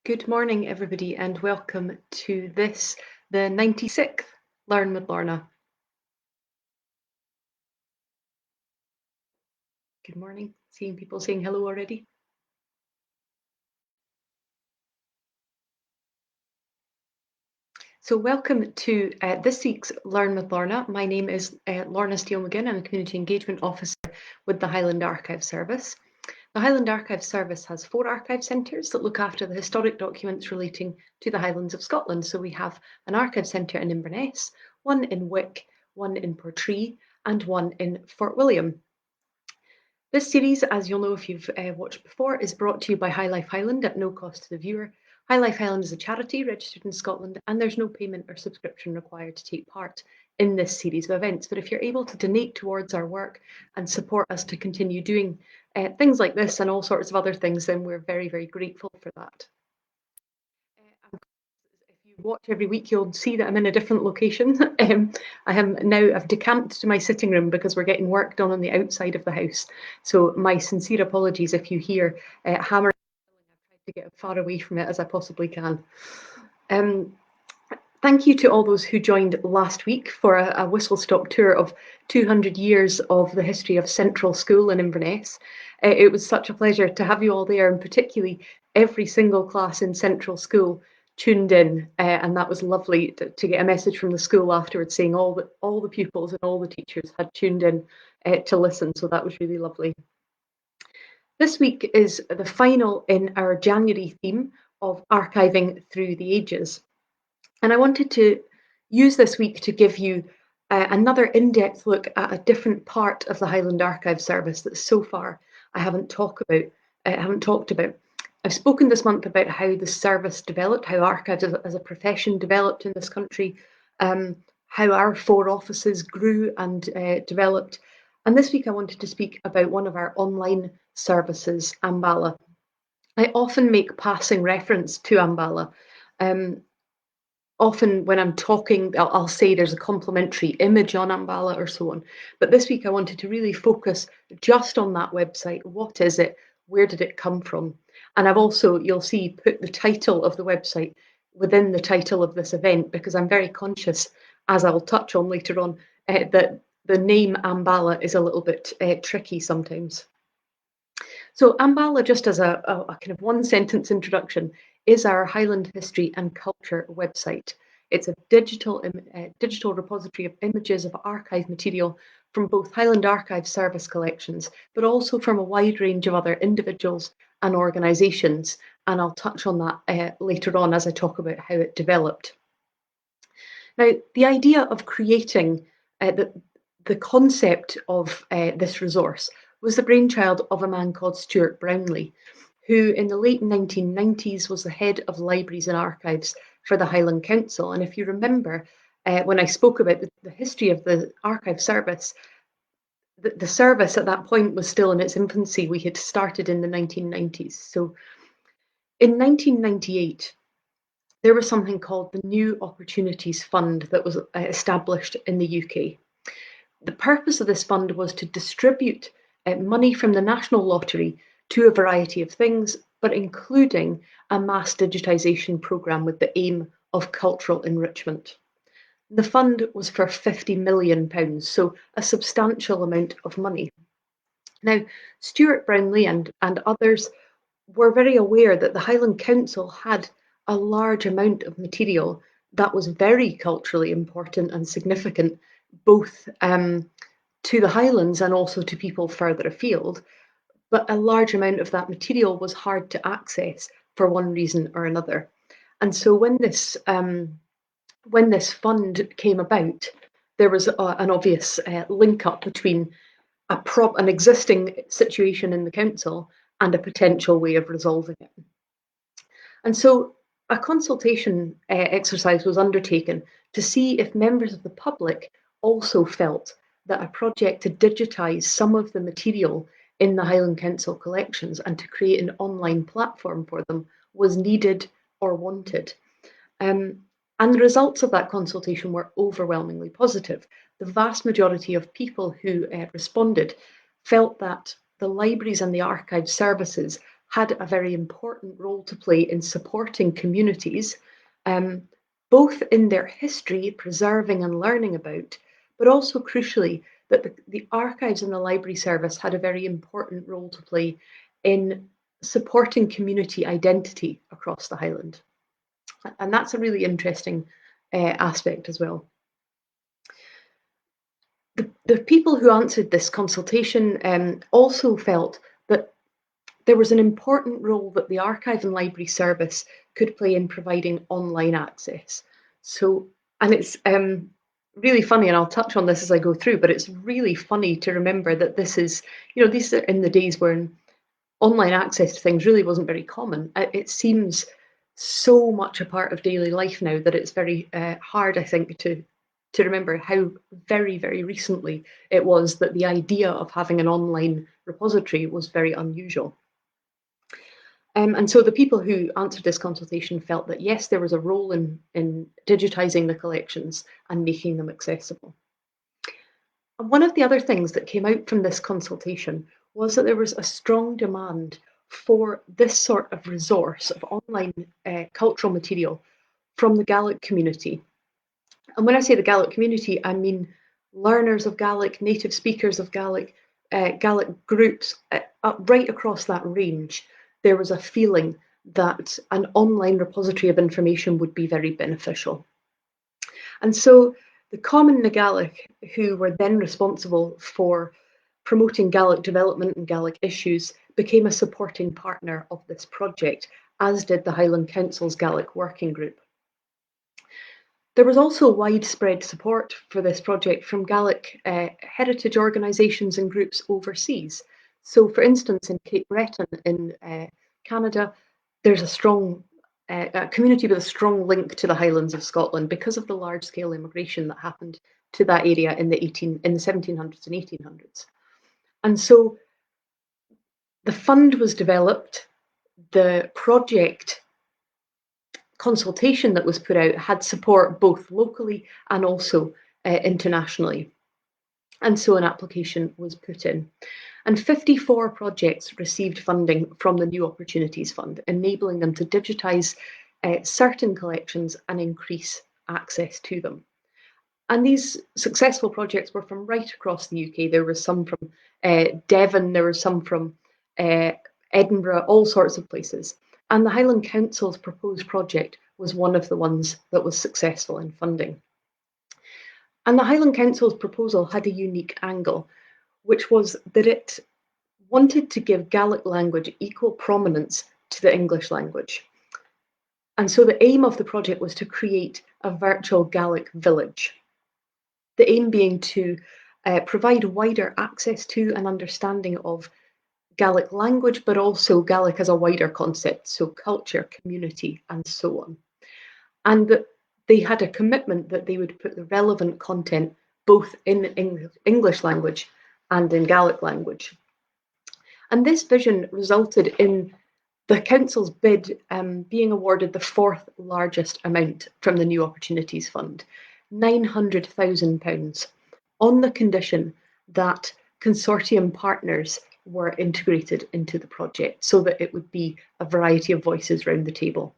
Good morning, everybody, and welcome to this, the 96th Learn with Lorna. Good morning. Seeing people saying hello already. So welcome to this week's Learn with Lorna. My name is Lorna Steele-McGinn. I'm a Community Engagement Officer with the Highland Archive Service. The Highland Archive Service has 4 archive centres that look after the historic documents relating to the Highlands of Scotland. So we have an archive centre in Inverness, one in Wick, one in Portree, and one in Fort William. This series, as you'll know if you've watched before, is brought to you by High Life Highland at no cost to the viewer. High Life Highland is a charity registered in Scotland, and there's no payment or subscription required to take part in this series of events. But if you're able to donate towards our work and support us to continue doing things like this and all sorts of other things, then we're very, very grateful for that. If you watch every week, you'll see that I'm in a different location. I've decamped to my sitting room because we're getting work done on the outside of the house. So my sincere apologies if you hear hammering. I've tried to get as far away from it as I possibly can. Thank you to all those who joined last week for a whistle-stop tour of 200 years of the history of Central School in Inverness. It was such a pleasure to have you all there, and particularly every single class in Central School tuned in, and that was lovely to get a message from the school afterwards saying all the pupils and all the teachers had tuned in to listen, so that was really lovely. This week is the final in our January theme of archiving through the ages. And I wanted to use this week to give you another in-depth look at a different part of the Highland Archive Service that so far I haven't talked about. I've spoken this month about how the service developed, how archives as a profession developed in this country, how our 4 offices grew and developed. And this week I wanted to speak about one of our online services, Ambala. I often make passing reference to Ambala. Often when I'm talking, I'll say there's a complimentary image on Ambala or so on. But this week I wanted to really focus just on that website. What is it? Where did it come from? And I've also, you'll see, put the title of the website within the title of this event because I'm very conscious, as I'll touch on later on, that the name Ambala is a little bit tricky sometimes. So Ambala, just as a kind of one sentence introduction, is our Highland history and culture website. It's a digital repository of images of archive material from both Highland Archive Service collections, but also from a wide range of other individuals and organisations. And I'll touch on that later on as I talk about how it developed. Now, the idea of creating the concept of this resource was the brainchild of a man called Stuart Brownlee, who in the late 1990s was the head of libraries and archives for the Highland Council. And if you remember, when I spoke about the history of the archive service, the service at that point was still in its infancy. We had started in the 1990s. So in 1998, there was something called the New Opportunities Fund that was established in the UK. The purpose of this fund was to distribute money from the National Lottery to a variety of things, but including a mass digitisation programme with the aim of cultural enrichment. The fund was for £50 million, so a substantial amount of money. Now, Stuart Brownlee and others were very aware that the Highland Council had a large amount of material that was very culturally important and significant, both to the Highlands and also to people further afield. But a large amount of that material was hard to access for one reason or another. And so when this fund came about, there was an obvious link up between an existing situation in the council and a potential way of resolving it. And so a consultation exercise was undertaken to see if members of the public also felt that a project to digitise some of the material in the Highland Council collections and to create an online platform for them was needed or wanted. And the results of that consultation were overwhelmingly positive. The vast majority of people who responded felt that the libraries and the archive services had a very important role to play in supporting communities, um, both in their history, preserving and learning about, but also crucially, that the archives and the library service had a very important role to play in supporting community identity across the Highland. And that's a really interesting aspect as well. The people who answered this consultation also felt that there was an important role that the archive and library service could play in providing online access. So, and it's really funny, and I'll touch on this as I go through, but it's really funny to remember that this is, these are in the days when online access to things really wasn't very common. It seems so much a part of daily life now that it's very hard, I think, to remember how very, very recently it was that the idea of having an online repository was very unusual. And so the people who answered this consultation felt that yes, there was a role in digitising the collections and making them accessible. And one of the other things that came out from this consultation was that there was a strong demand for this sort of resource of online cultural material from the Gaelic community. And when I say the Gaelic community, I mean learners of Gaelic, native speakers of Gaelic, Gaelic groups, right across that range. There was a feeling that an online repository of information would be very beneficial. And so the Common na Gaelic, who were then responsible for promoting Gaelic development and Gaelic issues, became a supporting partner of this project, as did the Highland Council's Gaelic Working Group. There was also widespread support for this project from Gaelic heritage organisations and groups overseas. So, for instance, in Cape Breton in Canada, there's a community with a strong link to the Highlands of Scotland because of the large-scale immigration that happened to that area in the 1700s and 1800s. And so the fund was developed, the project consultation that was put out had support both locally and also internationally. And so an application was put in. And 54 projects received funding from the New Opportunities Fund, enabling them to digitise certain collections and increase access to them. And these successful projects were from right across the UK. There were some from Devon, there were some from Edinburgh, all sorts of places. And the Highland Council's proposed project was one of the ones that was successful in funding. And the Highland Council's proposal had a unique angle, which was that it wanted to give Gaelic language equal prominence to the English language. And so the aim of the project was to create a virtual Gaelic village. The aim being to provide wider access to and understanding of Gaelic language, but also Gaelic as a wider concept, so culture, community, and so on. And that they had a commitment that they would put the relevant content both in English language and in Gaelic language. And this vision resulted in the council's bid being awarded the fourth largest amount from the New Opportunities Fund, £900,000, on the condition that consortium partners were integrated into the project so that it would be a variety of voices round the table.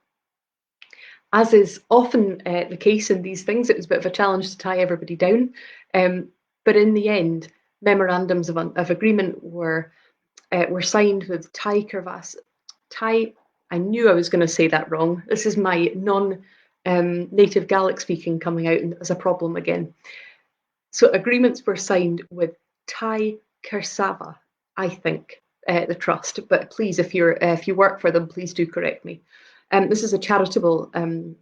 As is often the case in these things, it was a bit of a challenge to tie everybody down. But in the end, memorandums of agreement were signed with I knew I was going to say that wrong. This is my non-native Gaelic speaking coming out as a problem again. So agreements were signed with Tai Kersava, I think, the trust. But please, if you work for them, please do correct me. This is a charitable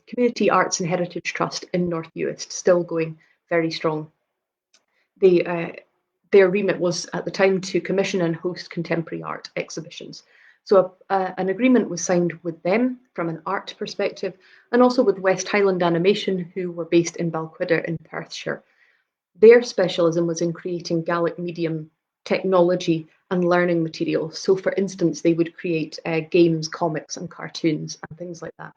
community arts and heritage trust in North Uist, still going very strong. Their remit was at the time to commission and host contemporary art exhibitions. So an agreement was signed with them from an art perspective, and also with West Highland Animation, who were based in Balquhidder in Perthshire. Their specialism was in creating Gaelic medium technology and learning materials. So, for instance, they would create games, comics, and cartoons and things like that.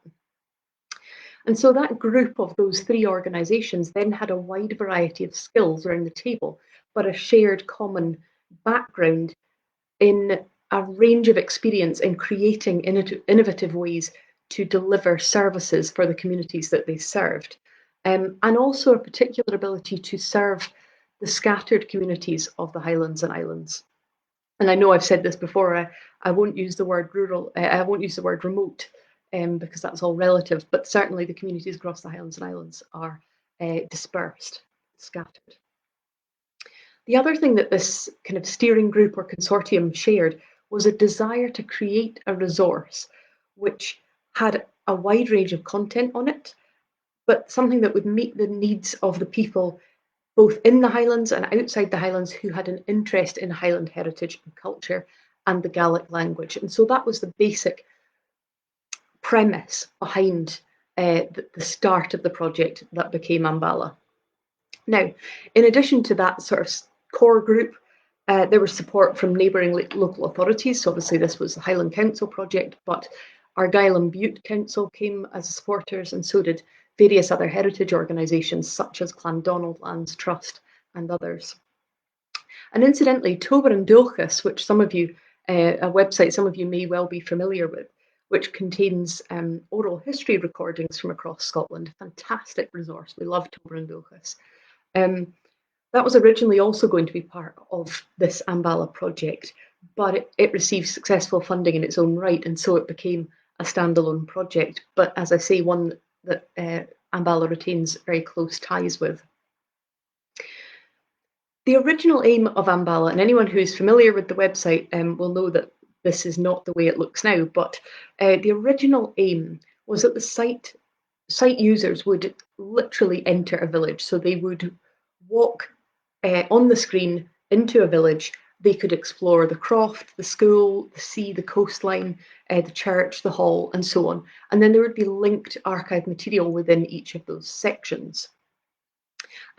And so that group of those three organisations then had a wide variety of skills around the table, but a shared common background in a range of experience in creating innovative ways to deliver services for the communities that they served, and also a particular ability to serve the scattered communities of the Highlands and Islands. And I know I've said this before, I won't use the word rural, I won't use the word remote, because that's all relative, but certainly the communities across the Highlands and Islands are dispersed, scattered. The other thing that this kind of steering group or consortium shared was a desire to create a resource which had a wide range of content on it, but something that would meet the needs of the people both in the Highlands and outside the Highlands who had an interest in Highland heritage and culture and the Gaelic language. And so that was the basic premise behind the start of the project that became Ambala. Now, in addition to that sort of core group, there was support from neighbouring local authorities. So obviously this was the Highland Council project, but Argyll and Bute Council came as supporters, and so did various other heritage organisations such as Clandonald Lands Trust and others. And incidentally, Tober and Dulchas, which some of you, a website some of you may well be familiar with, which contains oral history recordings from across Scotland, fantastic resource. We love Tober and Dulchas. That was originally also going to be part of this Ambala project, but it received successful funding in its own right, and so it became a standalone project. But as I say, one that Ambala retains very close ties with. The original aim of Ambala, and anyone who is familiar with the website will know that this is not the way it looks now, but the original aim was that the site users would literally enter a village. So they would walk on the screen into a village. They could explore the croft, the school, the sea, the coastline, the church, the hall, and so on. And then there would be linked archive material within each of those sections.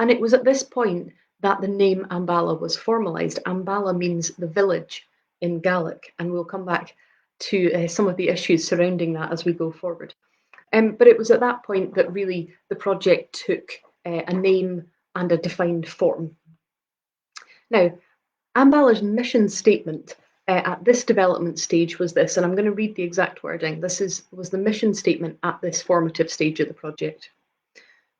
And it was at this point that the name Ambala was formalised. Ambala means the village in Gaelic, and we'll come back to some of the issues surrounding that as we go forward. But it was at that point that really the project took a name and a defined form. Now, Ambala's mission statement at this development stage was this, and I'm going to read the exact wording. This was the mission statement at this formative stage of the project.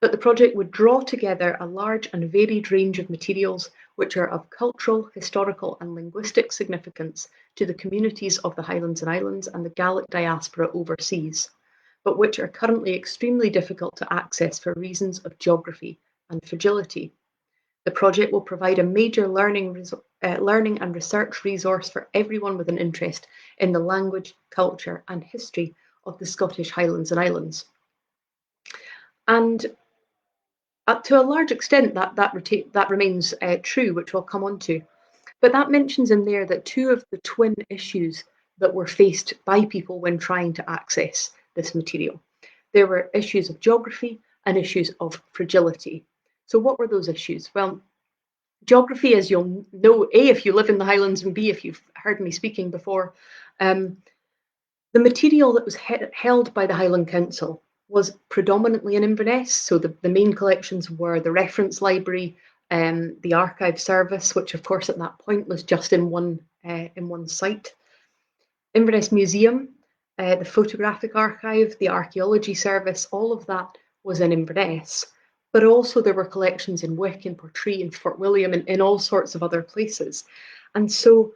That the project would draw together a large and varied range of materials which are of cultural, historical and linguistic significance to the communities of the Highlands and Islands and the Gaelic diaspora overseas, but which are currently extremely difficult to access for reasons of geography and fragility. The project will provide a major learning and research resource for everyone with an interest in the language, culture and history of the Scottish Highlands and Islands. And to a large extent, that remains true, which we'll come on to. But that mentions in there that two of the twin issues that were faced by people when trying to access this material. There were issues of geography and issues of fragility. So what were those issues? Well, geography, as you'll know, A, if you live in the Highlands, and B, if you've heard me speaking before, the material that was held by the Highland Council was predominantly in Inverness. So the main collections were the reference library, the archive service, which of course at that point was just in one site, Inverness Museum, the photographic archive, the archaeology service, all of that was in Inverness. But also there were collections in Wick, in Portree, in Fort William, and in all sorts of other places. And so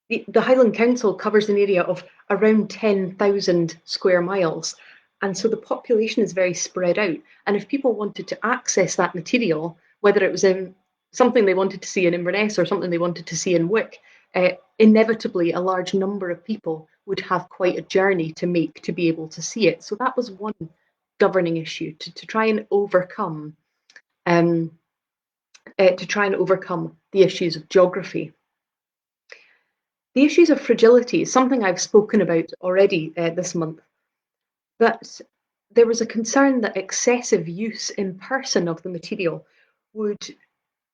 the Highland Council covers an area of around 10,000 square miles. And so the population is very spread out. And if people wanted to access that material, whether it was in something they wanted to see in Inverness or something they wanted to see in Wick, inevitably a large number of people would have quite a journey to make to be able to see it. So that was one governing issue to try and overcome the issues of geography. The issues of fragility is something I've spoken about already this month, that there was a concern that excessive use in person of the material would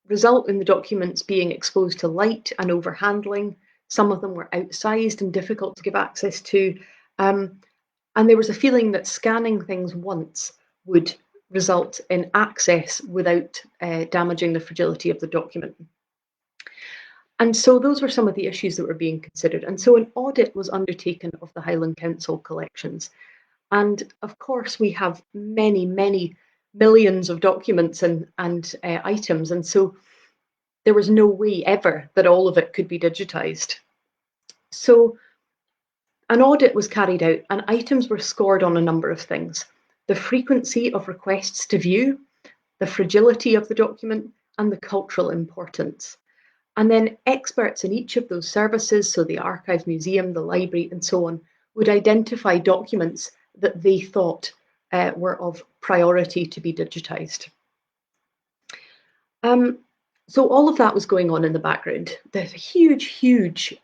result in the documents being exposed to light and overhandling. Some of them were outsized and difficult to give access to. And there was a feeling that scanning things once would result in access without damaging the fragility of the document. And so those were some of the issues that were being considered. And so an audit was undertaken of the Highland Council collections. And of course, we have many, many millions of documents and items. And so there was no way ever that all of it could be digitized. So an audit was carried out and items were scored on a number of things: the frequency of requests to view, the fragility of the document, and the cultural importance. And then experts in each of those services, so the archive, museum, the library, and so on, would identify documents that they thought were of priority to be digitized. So all of that was going on in the background. There's a huge, huge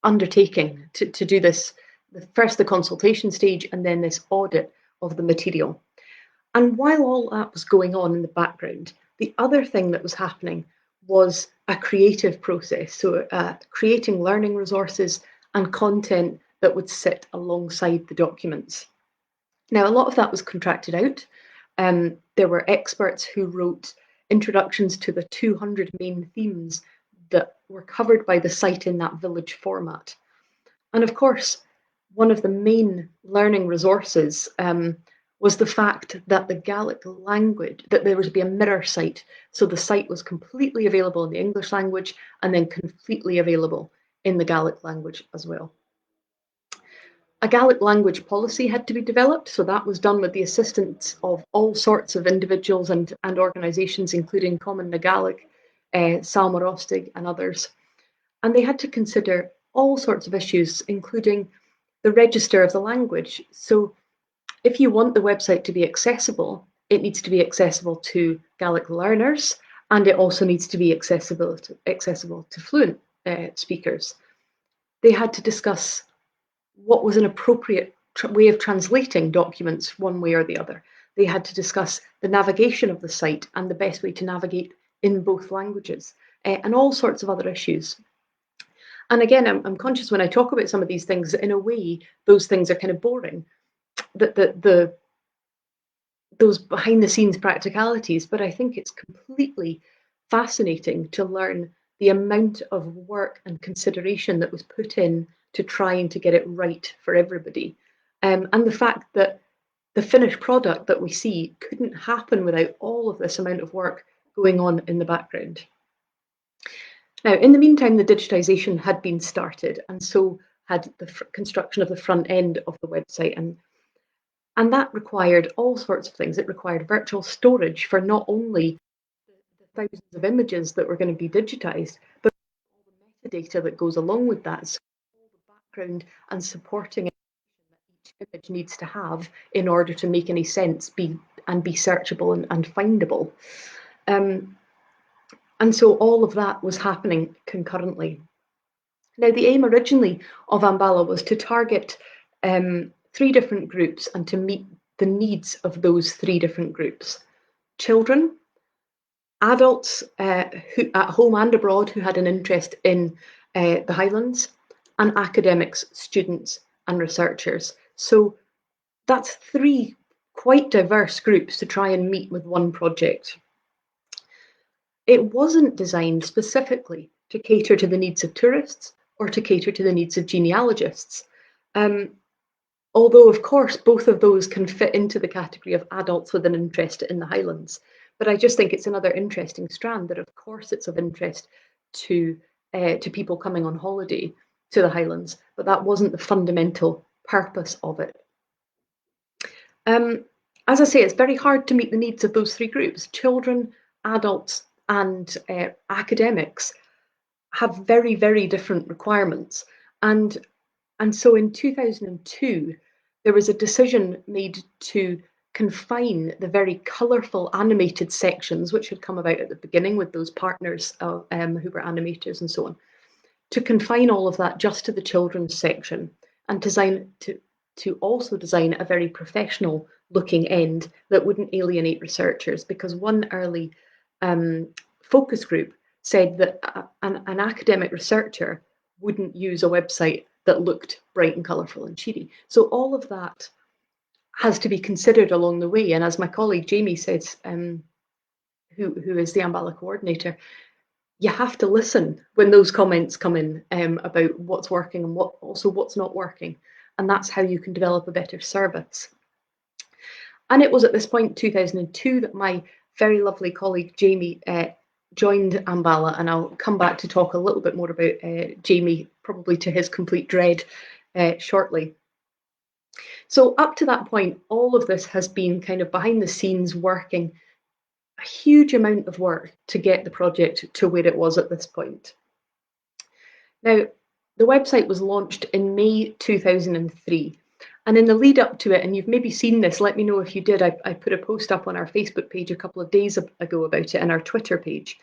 undertaking to do this, first the consultation stage and then this audit of the material. And while all that was going on in the background, the other thing that was happening was a creative process. So creating learning resources and content that would sit alongside the documents. Now, a lot of that was contracted out. There were experts who wrote introductions to the 200 main themes that were covered by the site in that village format. And of course, one of the main learning resources was the fact that the Gaelic language, that there was to be a mirror site. So the site was completely available in the English language and then completely available in the Gaelic language as well. A Gaelic language policy had to be developed, so that was done with the assistance of all sorts of individuals and organisations, including Common na Gaelic, Salmarostig and others. And they had to consider all sorts of issues, including the register of the language. So if you want the website to be accessible, it needs to be accessible to Gaelic learners, and it also needs to be accessible to fluent speakers. They had to discuss what was an appropriate way of translating documents one way or the other. They had to discuss the navigation of the site and the best way to navigate in both languages, and all sorts of other issues. And again, I'm conscious when I talk about some of these things that in a way, those things are kind of boring, those behind the scenes practicalities, but I think it's completely fascinating to learn the amount of work and consideration that was put in to trying to get it right for everybody. And the fact that the finished product that we see couldn't happen without all of this amount of work going on in the background. Now, in the meantime, the digitisation had been started, and so had the construction of the front end of the website. And that required all sorts of things. It required virtual storage for not only the thousands of images that were going to be digitised, but all the metadata that goes along with that. So all the background and supporting information that each image needs to have in order to make any sense, be searchable and findable. And so all of that was happening concurrently. Now, the aim originally of Ambala was to target 3 different groups and to meet the needs of those 3 different groups: children, adults who, at home and abroad, who had an interest in the Highlands, and academics, students, and researchers. So that's 3 quite diverse groups to try and meet with one project. It wasn't designed specifically to cater to the needs of tourists or to cater to the needs of genealogists. Although, of course, both of those can fit into the category of adults with an interest in the Highlands. But I just think it's another interesting strand that, of course, it's of interest to people coming on holiday to the Highlands, but that wasn't the fundamental purpose of it. As I say, it's very hard to meet the needs of those 3 groups. Children, adults, and academics have very, very different requirements. And so in 2002, there was a decision made to confine the very colourful animated sections, which had come about at the beginning with those partners who were animators and so on, to confine all of that just to the children's section and to also design a very professional looking end that wouldn't alienate researchers, because one early focus group said that an academic researcher wouldn't use a website that looked bright and colourful and cheery. So all of that has to be considered along the way. And as my colleague Jamie says, who is the Ambala coordinator, you have to listen when those comments come in about what's working and what's not working. And that's how you can develop a better service. And it was at this point, 2002, that my very lovely colleague Jamie joined Ambala, and I'll come back to talk a little bit more about Jamie, probably to his complete dread, shortly. So up to that point, all of this has been kind of behind the scenes working, a huge amount of work to get the project to where it was at this point. Now, the website was launched in May 2003. And in the lead up to it, and you've maybe seen this, let me know if you did. I put a post up on our Facebook page a couple of days ago about it, and our Twitter page.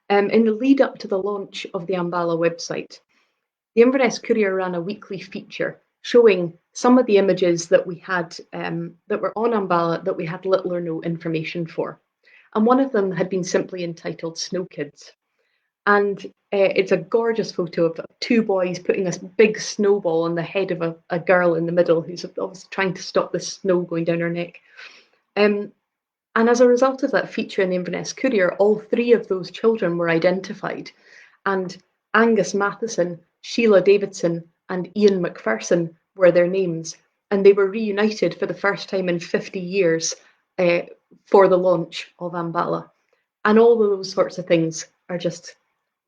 In the lead up to the launch of the Ambala website, the Inverness Courier ran a weekly feature showing some of the images that we had that were on Ambala that we had little or no information for. And one of them had been simply entitled Snow Kids. And it's a gorgeous photo of two boys putting a big snowball on the head of a girl in the middle who's obviously trying to stop the snow going down her neck. And as a result of that feature in the Inverness Courier, all three of those children were identified. And Angus Matheson, Sheila Davidson, and Ian McPherson were their names. And they were reunited for the first time in 50 years for the launch of Ambala. And all of those sorts of things are just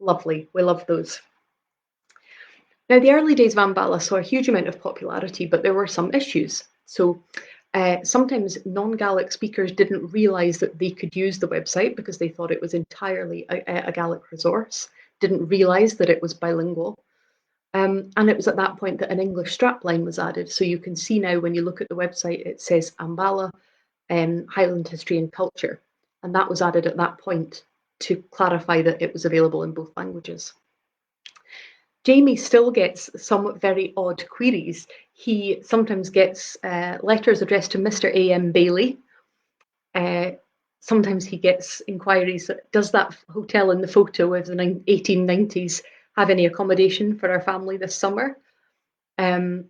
lovely. We love those. Now, the early days of Ambala saw a huge amount of popularity, but there were some issues. So sometimes non-Gaelic speakers didn't realise that they could use the website because they thought it was entirely a Gaelic resource, didn't realise that it was bilingual. And it was at that point that an English strapline was added. So you can see now when you look at the website, it says Ambala, Highland History and Culture. And that was added at that point to clarify that it was available in both languages. Jamie still gets some very odd queries. He sometimes gets letters addressed to Mr. A.M. Bailey. Sometimes he gets inquiries, does that hotel in the photo of the 1890s have any accommodation for our family this summer? In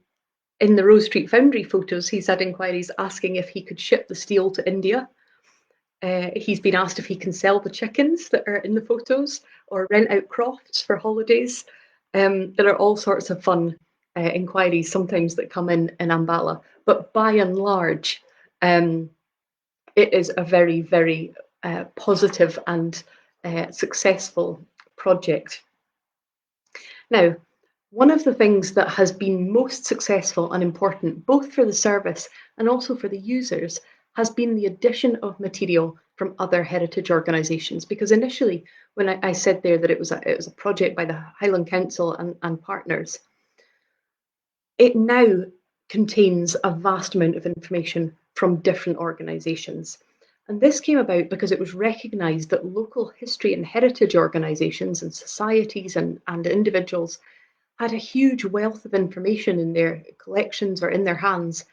the Rose Street Foundry photos, he's had inquiries asking if he could ship the steel to India. He's been asked if he can sell the chickens that are in the photos or rent out crofts for holidays. There are all sorts of fun inquiries sometimes that come in Ambala, but by and large, it is a very, very positive and successful project. Now, one of the things that has been most successful and important, both for the service and also for the users, has been the addition of material from other heritage organisations. Because initially, when I said there that it was a project by the Highland Council and partners, it now contains a vast amount of information from different organisations. And this came about because it was recognised that local history and heritage organisations and societies and individuals had a huge wealth of information in their collections or in their hands.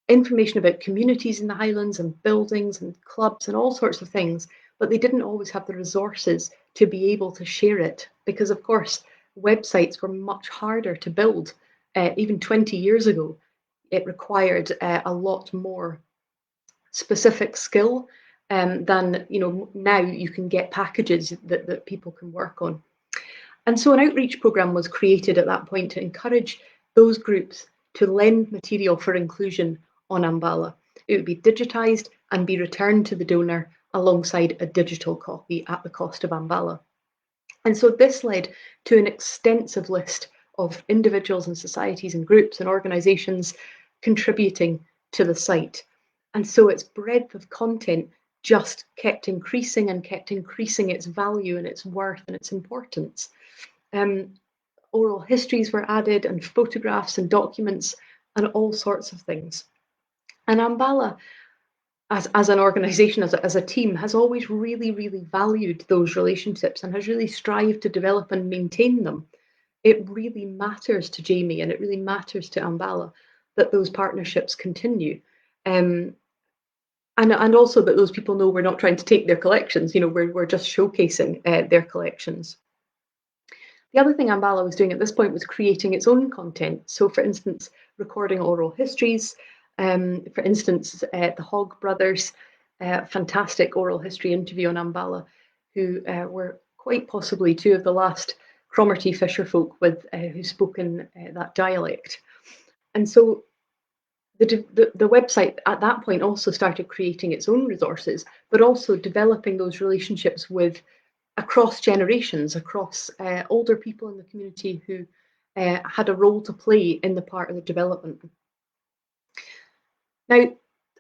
Information about communities in the Highlands and buildings and clubs and all sorts of things, but they didn't always have the resources to be able to share it because, of course, websites were much harder to build. Even 20 years ago, it required a lot more specific skill than now you can get packages that people can work on. And so an outreach programme was created at that point to encourage those groups to lend material for inclusion on Ambala. It would be digitised and be returned to the donor alongside a digital copy at the cost of Ambala. And so this led to an extensive list of individuals and societies and groups and organisations contributing to the site. And so its breadth of content just kept increasing and kept increasing its value and its worth and its importance. Oral histories were added and photographs and documents and all sorts of things. And Ambala, as an organisation, as a team, has always really, really valued those relationships and has really strived to develop and maintain them. It really matters to Jamie and it really matters to Ambala that those partnerships continue. And also that those people know we're not trying to take their collections, we're just showcasing their collections. The other thing Ambala was doing at this point was creating its own content. So, for instance, recording oral histories. For instance, the Hogg brothers, fantastic oral history interview on Ambala, who were quite possibly two of the last Cromarty fisherfolk who spoke in that dialect. And so the website at that point also started creating its own resources, but also developing those relationships with across generations, across older people in the community who had a role to play in the part of the development. Now,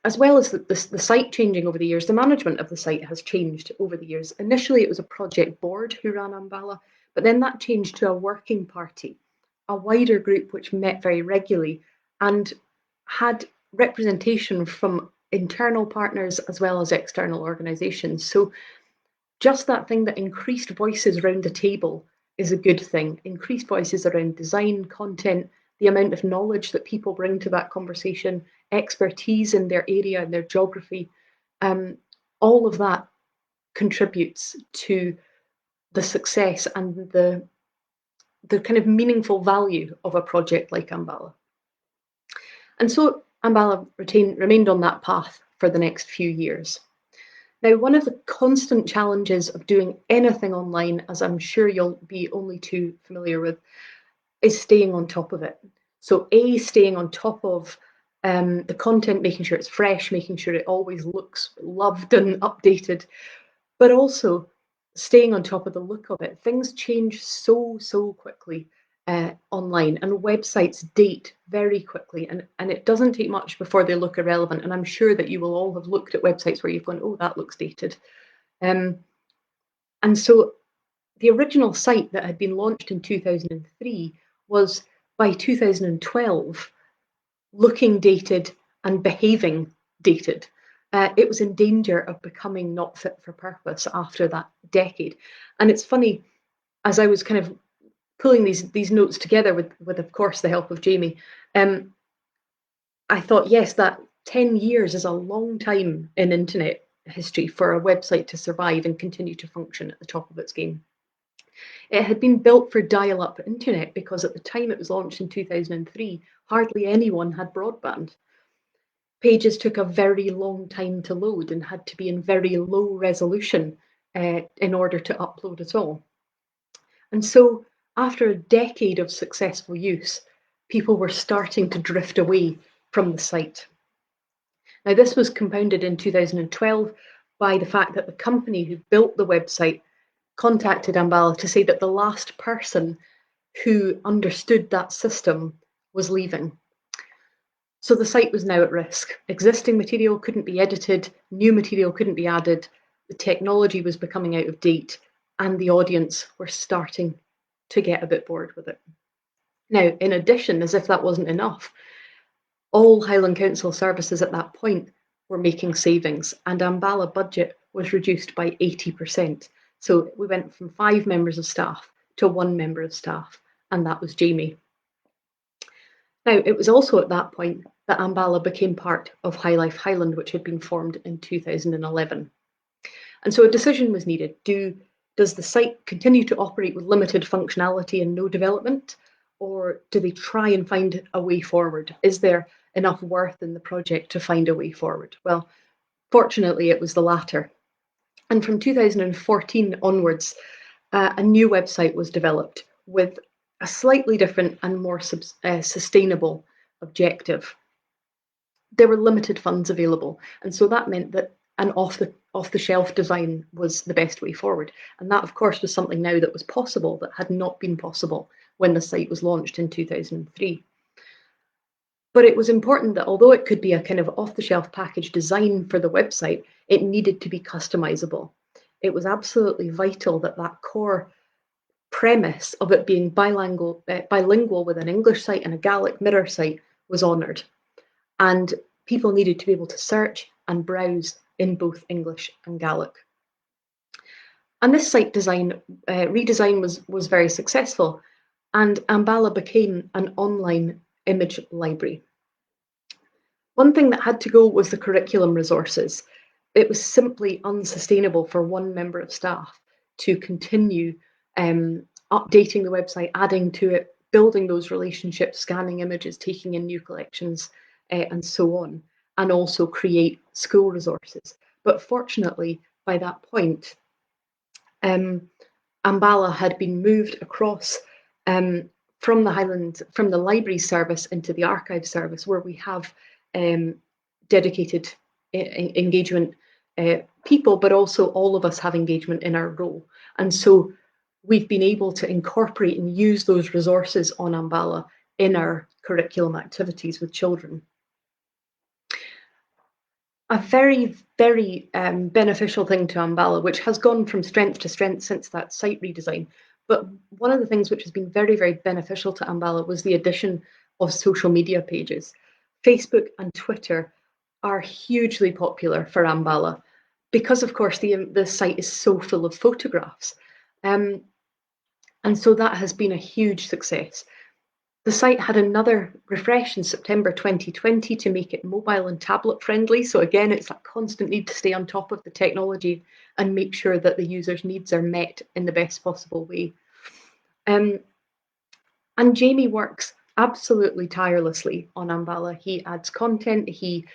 as well as the site changing over the years, the management of the site has changed over the years. Initially, it was a project board who ran Ambala, but then that changed to a working party, a wider group which met very regularly and had representation from internal partners as well as external organisations. So just that thing that increased voices around the table is a good thing. Increased voices around design, content, the amount of knowledge that people bring to that conversation, expertise in their area and their geography, all of that contributes to the success and the kind of meaningful value of a project like Ambala. And so Ambala remained on that path for the next few years. Now, one of the constant challenges of doing anything online, as I'm sure you'll be only too familiar with, is staying on top of it. So staying on top of the content, making sure it's fresh, making sure it always looks loved and updated, but also staying on top of the look of it. Things change so quickly online, and websites date very quickly, and it doesn't take much before they look irrelevant. And I'm sure that you will all have looked at websites where you've gone, oh, that looks dated. And so the original site that had been launched in 2003 was by 2012 looking dated and behaving dated. It was in danger of becoming not fit for purpose after that decade. And it's funny, as I was kind of pulling these notes together with of course the help of Jamie, I thought, yes, that 10 years is a long time in internet history for a website to survive and continue to function at the top of its game. It had been built for dial-up internet because at the time it was launched in 2003, hardly anyone had broadband. Pages took a very long time to load and had to be in very low resolution in order to upload at all. And so after a decade of successful use, people were starting to drift away from the site. Now, this was compounded in 2012 by the fact that the company who built the website contacted Ambala to say that the last person who understood that system was leaving. So the site was now at risk. Existing material couldn't be edited, new material couldn't be added, the technology was becoming out of date, and the audience were starting to get a bit bored with it. Now, in addition, as if that wasn't enough, all Highland Council services at that point were making savings, and Ambala budget was reduced by 80%. So we went from 5 members of staff to 1 member of staff, and that was Jamie. Now, it was also at that point that Ambala became part of High Life Highland, which had been formed in 2011. And so a decision was needed. Does the site continue to operate with limited functionality and no development, or do they try and find a way forward? Is there enough worth in the project to find a way forward? Well, fortunately, it was the latter. And from 2014 onwards, a new website was developed with a slightly different and more sustainable objective. There were limited funds available, and so that meant that an off-the-shelf design was the best way forward. And that, of course, was something now that was possible that had not been possible when the site was launched in 2003. But it was important that although it could be a kind of off-the-shelf package design for the website, it needed to be customizable. It was absolutely vital that that core premise of it being bilingual with an English site and a Gaelic mirror site was honoured. And people needed to be able to search and browse in both English and Gaelic. And this site redesign was very successful, and Ambala became an online image library. One thing that had to go was the curriculum resources. It was simply unsustainable for 1 member of staff to continue updating the website, adding to it, building those relationships, scanning images, taking in new collections, and so on, and also create school resources. But fortunately, by that point, Ambala had been moved across from the library service into the archive service, where we have dedicated engagement people, but also all of us have engagement in our role. And so we've been able to incorporate and use those resources on Ambala in our curriculum activities with children. A very, very beneficial thing to Ambala, which has gone from strength to strength since that site redesign. But one of the things which has been very, very beneficial to Ambala was the addition of social media pages. Facebook and Twitter are hugely popular for Ambala because, of course, the site is so full of photographs. And so that has been a huge success. The site had another refresh in September 2020 to make it mobile and tablet friendly. So again, it's that constant need to stay on top of the technology and make sure that the user's needs are met in the best possible way. And Jamie works absolutely tirelessly on Ambala. He adds content, he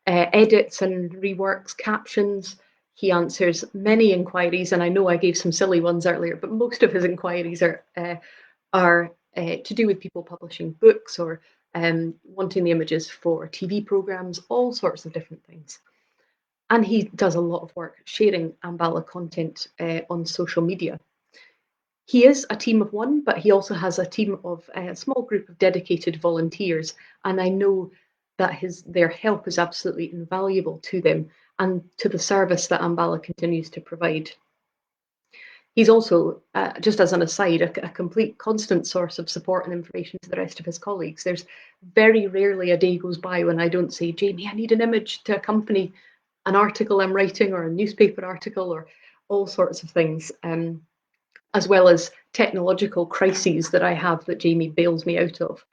edits and reworks captions, he answers many inquiries, and I know I gave some silly ones earlier, but most of his inquiries are to do with people publishing books or wanting the images for TV programs, all sorts of different things. And he does a lot of work sharing Ambala content on social media. He is a team of one, but he also has a team of a small group of dedicated volunteers. And I know that their help is absolutely invaluable to them and to the service that Ambala continues to provide. He's also, just as an aside, a complete constant source of support and information to the rest of his colleagues. There's very rarely a day goes by when I don't say, Jamie, I need an image to accompany an article I'm writing or a newspaper article or all sorts of things, as well as technological crises that I have that Jamie bails me out of.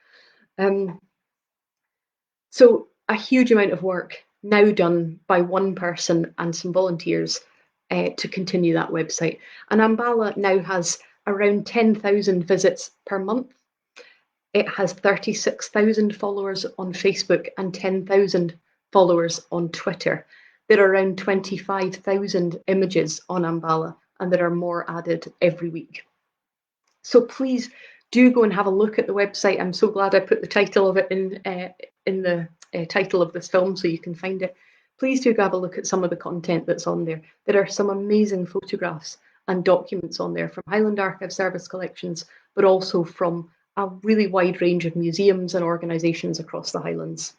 So a huge amount of work now done by one person and some volunteers to continue that website. And Ambala now has around 10,000 visits per month. It has 36,000 followers on Facebook and 10,000 followers on Twitter. There are around 25,000 images on Ambala, and there are more added every week. So please do go and have a look at the website. I'm so glad I put the title of it in the title of this film so you can find it. Please do go have a look at some of the content that's on there. There are some amazing photographs and documents on there from Highland Archive Service collections, but also from a really wide range of museums and organisations across the Highlands.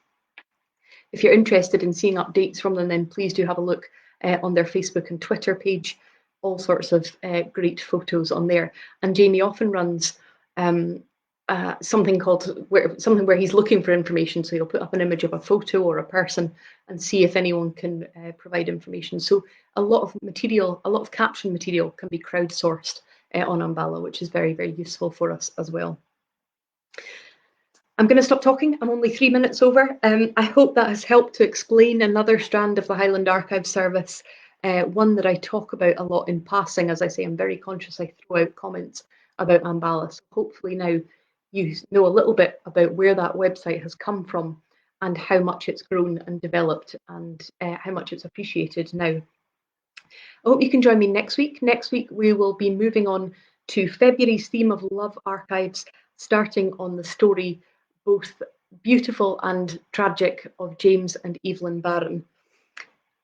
If you're interested in seeing updates from them, then please do have a look on their Facebook and Twitter page. All sorts of great photos on there. And Jamie often runs something where he's looking for information. So he'll put up an image of a photo or a person and see if anyone can provide information. So a lot of caption material can be crowdsourced on Ambala, which is very, very useful for us as well. I'm going to stop talking. I'm only 3 minutes over. I hope that has helped to explain another strand of the Highland Archive Service, one that I talk about a lot in passing. As I say, I'm very conscious I throw out comments about Ambala. So hopefully now you know a little bit about where that website has come from and how much it's grown and developed and how much it's appreciated now. I hope you can join me next week. Next week we will be moving on to February's theme of Love Archives, starting on the story, both beautiful and tragic, of James and Evelyn Barron.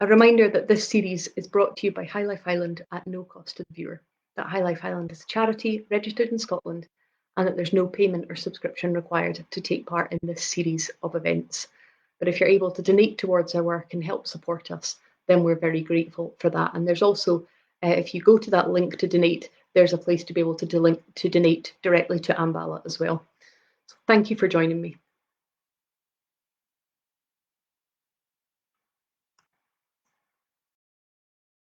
A reminder that this series is brought to you by High Life Highland at no cost to the viewer, that High Life Highland is a charity registered in Scotland, and that there's no payment or subscription required to take part in this series of events. But if you're able to donate towards our work and help support us, then we're very grateful for that. And there's also, if you go to that link to donate, there's a place to be able to donate directly to Ambala as well. So thank you for joining me.